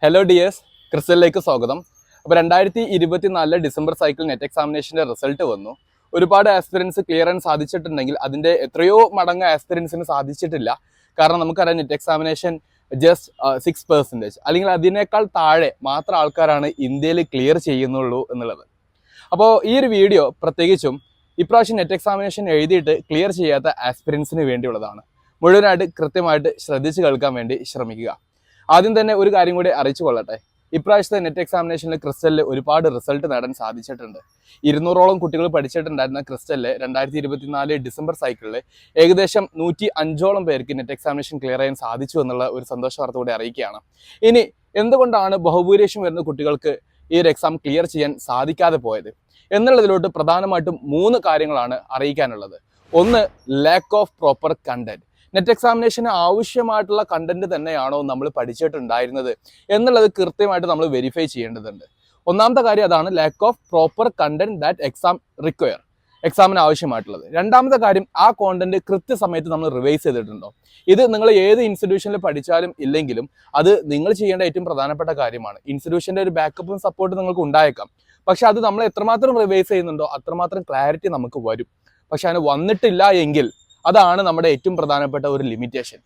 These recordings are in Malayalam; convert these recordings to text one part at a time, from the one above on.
ഹലോ ഡിയേഴ്സ്, ക്രിസ്റ്റലിലേക്ക് സ്വാഗതം. അപ്പോൾ 2024 ഡിസംബർ സൈക്കിൾ നെറ്റ് എക്സാമിനേഷൻ്റെ റിസൾട്ട് വന്നു. ഒരുപാട് ആസ്പിറൻസ് ക്ലിയർ ചെയ്യാൻ സാധിച്ചിട്ടുണ്ടെങ്കിൽ അതിൻ്റെ എത്രയോ മടങ്ങ് ആസ്പിറൻസിന് സാധിച്ചിട്ടില്ല. കാരണം നമുക്കറിയാം നെറ്റ് എക്സാമിനേഷൻ ജസ്റ്റ് 6% അല്ലെങ്കിൽ അതിനേക്കാൾ താഴെ മാത്രം ആൾക്കാരാണ് ഇന്ത്യയിൽ ക്ലിയർ ചെയ്യുന്നുള്ളൂ എന്നുള്ളത്. അപ്പോൾ ഈ ഒരു വീഡിയോ പ്രത്യേകിച്ചും ഇപ്രാവശ്യം നെറ്റ് എക്സാമിനേഷൻ എഴുതിയിട്ട് ക്ലിയർ ചെയ്യാത്ത ആസ്പിറൻസിന് വേണ്ടിയുള്ളതാണ്. മുഴുവനായിട്ട് കൃത്യമായിട്ട് ശ്രദ്ധിച്ച് കേൾക്കാൻ വേണ്ടി ശ്രമിക്കുക. ആദ്യം തന്നെ ഒരു കാര്യം കൂടി അറിയിച്ചു കൊള്ളട്ടെ. ഇപ്രാവശ്യത്തെ നെറ്റ് എക്സാമിനേഷനിൽ ക്രിസ്റ്റലിൽ ഒരുപാട് റിസൾട്ട് നേടാൻ സാധിച്ചിട്ടുണ്ട്. 200ഓളം കുട്ടികൾ പഠിച്ചിട്ടുണ്ടായിരുന്ന ക്രിസ്റ്റലിൽ 2024 ഡിസംബർ സൈക്കിളിൽ ഏകദേശം 105ഓളം പേർക്ക് നെറ്റ് എക്സാമിനേഷൻ ക്ലിയർ ചെയ്യാൻ സാധിച്ചു എന്നുള്ള ഒരു സന്തോഷ വാർത്ത കൂടി അറിയിക്കുകയാണ്. ഇനി എന്തുകൊണ്ടാണ് ബഹുഭൂരിപക്ഷം വരുന്ന കുട്ടികൾക്ക് ഈ ഒരു എക്സാം ക്ലിയർ ചെയ്യാൻ സാധിക്കാതെ പോയത് എന്നുള്ളതിലോട്ട് പ്രധാനമായിട്ടും 3 കാര്യങ്ങളാണ് അറിയിക്കാനുള്ളത്. ഒന്ന്, lack of proper content. Net എക്സാമിനേഷന് ആവശ്യമായിട്ടുള്ള കണ്ടന്റ് തന്നെയാണോ നമ്മൾ പഠിച്ചിട്ടുണ്ടായിരുന്നത് എന്നുള്ളത് കൃത്യമായിട്ട് നമ്മൾ വെരിഫൈ ചെയ്യേണ്ടതുണ്ട്. ഒന്നാമത്തെ കാര്യം അതാണ്, lakh of proper content that exam require, എക്സാമിന് ആവശ്യമായിട്ടുള്ളത്. രണ്ടാമത്തെ കാര്യം, ആ കോണ്ടന്റ് കൃത്യസമയത്ത് നമ്മൾ റിവൈസ് ചെയ്തിട്ടുണ്ടോ. ഇത് നിങ്ങൾ ഏത് ഇൻസ്റ്റിറ്റ്യൂഷനിൽ പഠിച്ചാലും ഇല്ലെങ്കിലും അത് നിങ്ങൾ ചെയ്യേണ്ട ഏറ്റവും പ്രധാനപ്പെട്ട കാര്യമാണ്. ഇൻസ്റ്റിറ്റ്യൂഷൻ്റെ ഒരു ബാക്കപ്പും സപ്പോർട്ടും നിങ്ങൾക്ക് ഉണ്ടായേക്കാം, പക്ഷെ അത് നമ്മൾ എത്രമാത്രം റിവൈസ് ചെയ്യുന്നുണ്ടോ അത്രമാത്രം ക്ലാരിറ്റി നമുക്ക് വരും. പക്ഷെ അതിന് വന്നിട്ടില്ല എങ്കിൽ അതാണ് നമ്മുടെ ഏറ്റവും പ്രധാനപ്പെട്ട ഒരു ലിമിറ്റേഷൻ.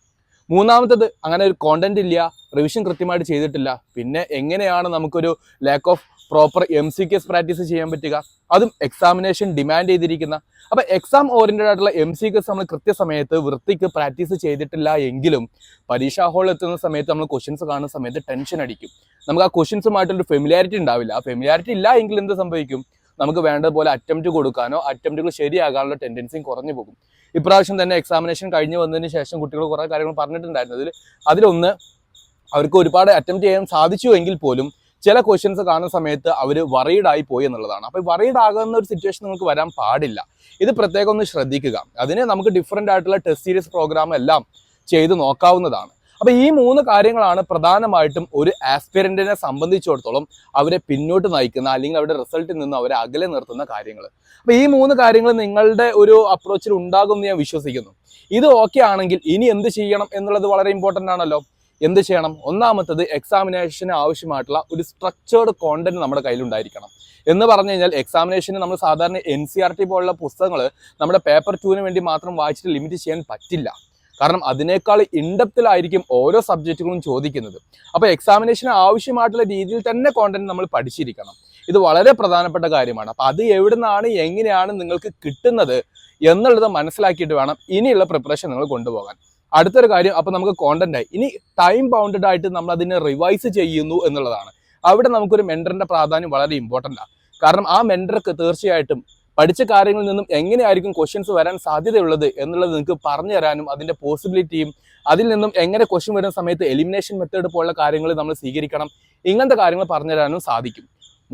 മൂന്നാമത്തത്, അങ്ങനെ ഒരു കോണ്ടന്റ് ഇല്ല, റിവിഷൻ കൃത്യമായിട്ട് ചെയ്തിട്ടില്ല, പിന്നെ എങ്ങനെയാണ് നമുക്കൊരു lakh of proper MCQs practice ചെയ്യാൻ പറ്റുക, അതും എക്സാമിനേഷൻ ഡിമാൻഡ് ചെയ്തിരിക്കുന്ന. അപ്പോൾ എക്സാം ഓറിയന്റഡ് ആയിട്ടുള്ള MCQs നമ്മൾ കൃത്യസമയത്ത് വൃത്തിക്ക് പ്രാക്ടീസ് ചെയ്തിട്ടില്ല എങ്കിലും പരീക്ഷാ ഹാളിൽ എത്തുന്ന സമയത്ത് നമ്മൾ ക്വസ്റ്റ്യൻസ് കാണുന്ന സമയത്ത് ടെൻഷൻ അടിക്കും. നമുക്ക് ആ ക്വസ്റ്റ്യൻസുമായിട്ടൊരു ഫെമിലിയാരിറ്റി ഉണ്ടാവില്ല. ആ ഫെമിലിയാരിറ്റി ഇല്ല എങ്കിൽ എന്ത് സംഭവിക്കും? നമുക്ക് വേണ്ടതുപോലെ അറ്റംപ്റ്റ് കൊടുക്കാനോ അറ്റംപ്റ്റുകൾ ശരിയാകാനുള്ള ടെൻഡൻസിയും കുറഞ്ഞു പോകും. ഇപ്രാവശ്യം തന്നെ എക്സാമിനേഷൻ കഴിഞ്ഞ് വന്നതിന് ശേഷം കുട്ടികൾ കുറേ കാര്യങ്ങൾ പറഞ്ഞിട്ടുണ്ടായിരുന്നതിൽ അതിലൊന്ന്, അവർക്ക് ഒരുപാട് അറ്റംപ്റ്റ് ചെയ്യാൻ സാധിച്ചു എങ്കിൽ പോലും ചില ക്വസ്റ്റ്യൻസ് കാണുന്ന സമയത്ത് അവർ വറീഡായി പോയി എന്നുള്ളതാണ്. അപ്പോൾ വറീഡ് ആകുന്ന ഒരു സിറ്റുവേഷൻ നിങ്ങൾക്ക് വരാൻ പാടില്ല. ഇത് പ്രത്യേകം ഒന്ന് ശ്രദ്ധിക്കുക. അതിന് നമുക്ക് ഡിഫറൻ്റ് ആയിട്ടുള്ള ടെസ്റ്റ് സീരീസ് പ്രോഗ്രാം എല്ലാം ചെയ്ത് നോക്കാവുന്നതാണ്. അപ്പോൾ ഈ 3 കാര്യങ്ങളാണ് പ്രധാനമായിട്ടും ഒരു ആസ്പിറന്റിനെ സംബന്ധിച്ചിടത്തോളം അവരെ പിന്നോട്ട് നയിക്കുന്ന അല്ലെങ്കിൽ അവരുടെ റിസൾട്ടിൽ നിന്ന് അവരെ അകലെ നിർത്തുന്ന കാര്യങ്ങൾ. അപ്പോൾ ഈ 3 കാര്യങ്ങൾ നിങ്ങളുടെ ഒരു അപ്രോച്ചിൽ ഉണ്ടാകുമെന്ന് ഞാൻ വിശ്വസിക്കുന്നു. ഇത് ഓക്കെ ആണെങ്കിൽ ഇനി എന്ത് ചെയ്യണം എന്നുള്ളത് വളരെ ഇമ്പോർട്ടൻ്റ് ആണല്ലോ. എന്ത് ചെയ്യണം? ഒന്നാമത്തത്, എക്സാമിനേഷന് ആവശ്യമായിട്ടുള്ള ഒരു സ്ട്രക്ചേർഡ് കോണ്ടന്റ് നമ്മുടെ കയ്യിലുണ്ടായിരിക്കണം. എന്ന് പറഞ്ഞു കഴിഞ്ഞാൽ എക്സാമിനേഷന് നമ്മൾ സാധാരണ NCERT പോലുള്ള പുസ്തകങ്ങൾ നമ്മുടെ പേപ്പർ 2ന് വേണ്ടി മാത്രം വായിച്ചിട്ട് ലിമിറ്റ് ചെയ്യാൻ പറ്റില്ല. കാരണം അതിനേക്കാൾ ഇൻഡെപ്തിലായിരിക്കും ഓരോ സബ്ജക്റ്റുകളും ചോദിക്കുന്നത്. അപ്പോൾ എക്സാമിനേഷന് ആവശ്യമായിട്ടുള്ള രീതിയിൽ തന്നെ കോണ്ടന്റ് നമ്മൾ പഠിച്ചിരിക്കണം. ഇത് വളരെ പ്രധാനപ്പെട്ട കാര്യമാണ്. അപ്പോൾ അത് എവിടെ നിന്നാണ് എങ്ങനെയാണ് നിങ്ങൾക്ക് കിട്ടുന്നത് എന്നുള്ളത് മനസ്സിലാക്കിയിട്ട് വേണം ഇനിയുള്ള പ്രിപ്പറേഷൻ നിങ്ങൾ കൊണ്ടുപോകാൻ. അടുത്തൊരു കാര്യം, അപ്പോൾ നമുക്ക് കോണ്ടന്റായി, ഇനി ടൈം ബൗണ്ടഡ് ആയിട്ട് നമ്മൾ അതിനെ റിവൈസ് ചെയ്യുന്നു എന്നുള്ളതാണ്. അവിടെ നമുക്കൊരു മെൻറ്ററിന്റെ പ്രാധാന്യം വളരെ ഇമ്പോർട്ടൻ്റ് ആണ്. കാരണം ആ മെൻറ്റർക്ക് തീർച്ചയായിട്ടും പഠിച്ച കാര്യങ്ങളിൽ നിന്നും എങ്ങനെയായിരിക്കും ക്വസ്റ്റ്യൻസ് വരാൻ സാധ്യതയുള്ളത് എന്നുള്ളത് നിങ്ങൾക്ക് പറഞ്ഞു തരാനും അതിൻ്റെ പോസിബിലിറ്റിയും അതിൽ നിന്നും എങ്ങനെ ക്വസ്റ്റ്യൻ വരുന്ന സമയത്ത് എലിമിനേഷൻ മെത്തേഡ് പോലുള്ള കാര്യങ്ങൾ നമ്മൾ സ്വീകരിക്കണം, ഇങ്ങനത്തെ കാര്യങ്ങൾ പറഞ്ഞു തരാനും സാധിക്കും.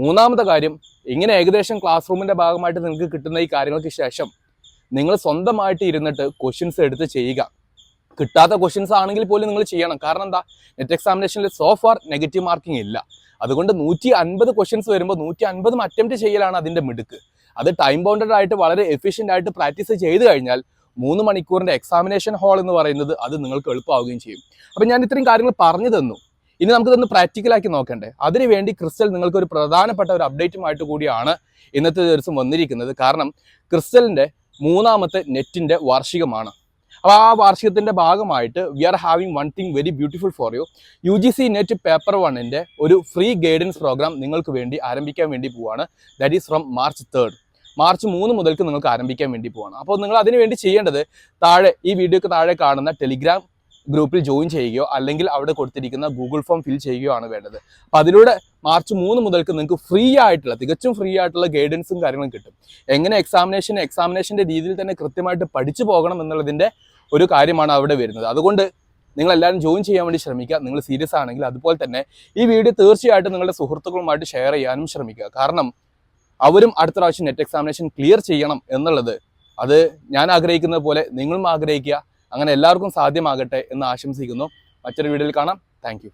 മൂന്നാമത്തെ കാര്യം, ഇങ്ങനെ ഏകദേശം ക്ലാസ് റൂമിൻ്റെ ഭാഗമായിട്ട് നിങ്ങൾക്ക് കിട്ടുന്ന ഈ കാര്യങ്ങൾക്ക് ശേഷം നിങ്ങൾ സ്വന്തമായിട്ട് ഇരുന്നിട്ട് ക്വസ്റ്റ്യൻസ് എടുത്ത് ചെയ്യുക. കിട്ടാത്ത ക്വസ്റ്റ്യൻസ് ആണെങ്കിൽ പോലും നിങ്ങൾ ചെയ്യണം. കാരണം എന്താ, നെറ്റ് എക്സാമിനേഷനിൽ സോ ഫാർ നെഗറ്റീവ് മാർക്കിംഗ് ഇല്ല. അതുകൊണ്ട് 150 ക്വസ്റ്റ്യൻസ് വരുമ്പോൾ 150 അറ്റംപ്റ്റ് ചെയ്യലാണ് അതിൻ്റെ മിടുക്ക്. അത് ടൈം ബൗണ്ടഡ് ആയിട്ട് വളരെ എഫിഷ്യൻ്റ് ആയിട്ട് പ്രാക്ടീസ് ചെയ്ത് കഴിഞ്ഞാൽ 3 മണിക്കൂറിൻ്റെ എക്സാമിനേഷൻ ഹാൾ എന്ന് പറയുന്നത് അത് നിങ്ങൾക്ക് എളുപ്പമാവുകയും ചെയ്യും. അപ്പം ഞാൻ ഇത്രയും കാര്യങ്ങൾ പറഞ്ഞു തന്നു. ഇനി നമുക്കിതൊന്ന് പ്രാക്ടിക്കലാക്കി നോക്കണ്ടേ. അതിനുവേണ്ടി ക്രിസ്റ്റൽ നിങ്ങൾക്ക് ഒരു പ്രധാനപ്പെട്ട ഒരു അപ്ഡേറ്റുമായിട്ട് കൂടിയാണ് ഇന്നത്തെ ദിവസം വന്നിരിക്കുന്നത്. കാരണം ക്രിസ്റ്റലിൻ്റെ 3ാമത്തെ നെറ്റിൻ്റെ വാർഷികമാണ്. അപ്പോൾ ആ വാർഷികത്തിൻ്റെ ഭാഗമായിട്ട് we are having one thing very beautiful for you. UGC net paper 1ൻ്റെ ഒരു ഫ്രീ ഗൈഡൻസ് പ്രോഗ്രാം നിങ്ങൾക്ക് വേണ്ടി ആരംഭിക്കാൻ വേണ്ടി പോവാണ്. That is from March 3rd. March 3 മുതൽക്ക് നിങ്ങൾക്ക് ആരംഭിക്കാൻ വേണ്ടി പോവാണ്. അപ്പോൾ നിങ്ങൾ അതിന് വേണ്ടി ചെയ്യേണ്ടത്, താഴെ ഈ വീഡിയോക്ക് താഴെ കാണുന്ന ടെലിഗ്രാം ഗ്രൂപ്പിൽ ജോയിൻ ചെയ്യുകയോ അല്ലെങ്കിൽ അവിടെ കൊടുത്തിരിക്കുന്ന ഗൂഗിൾ ഫോം ഫിൽ ചെയ്യുകയോ ആണ് വേണ്ടത്. അപ്പോൾ അതിലൂടെ March 3 മുതൽക്ക് നിങ്ങൾക്ക് തികച്ചും ഫ്രീ ആയിട്ടുള്ള ഗൈഡൻസും കാര്യങ്ങളും കിട്ടും. എങ്ങനെ എക്സാമിനേഷൻ്റെ രീതിയിൽ തന്നെ കൃത്യമായിട്ട് പഠിച്ചു പോകണം എന്നുള്ളതിൻ്റെ ഒരു കാര്യമാണ് അവിടെ വരുന്നത്. അതുകൊണ്ട് നിങ്ങളെല്ലാവരും ജോയിൻ ചെയ്യാൻ വേണ്ടി ശ്രമിക്കുക. നിങ്ങൾ സീരിയസ് ആണെങ്കിൽ അതുപോലെ തന്നെ ഈ വീഡിയോ തീർച്ചയായിട്ടും നിങ്ങളുടെ സുഹൃത്തുക്കളുമായിട്ട് ഷെയർ ചെയ്യാനും ശ്രമിക്കുക. കാരണം അവരും അടുത്ത പ്രാവശ്യം നെറ്റ് എക്സാമിനേഷൻ ക്ലിയർ ചെയ്യണം എന്നുള്ളത് അത് ഞാൻ ആഗ്രഹിക്കുന്നത് പോലെ നിങ്ങളും ആഗ്രഹിക്കുക. അങ്ങനെ എല്ലാവർക്കും സാധ്യമാകട്ടെ എന്ന് ആശംസിക്കുന്നു. മറ്റൊരു വീഡിയോയിൽ കാണാം. Thank you.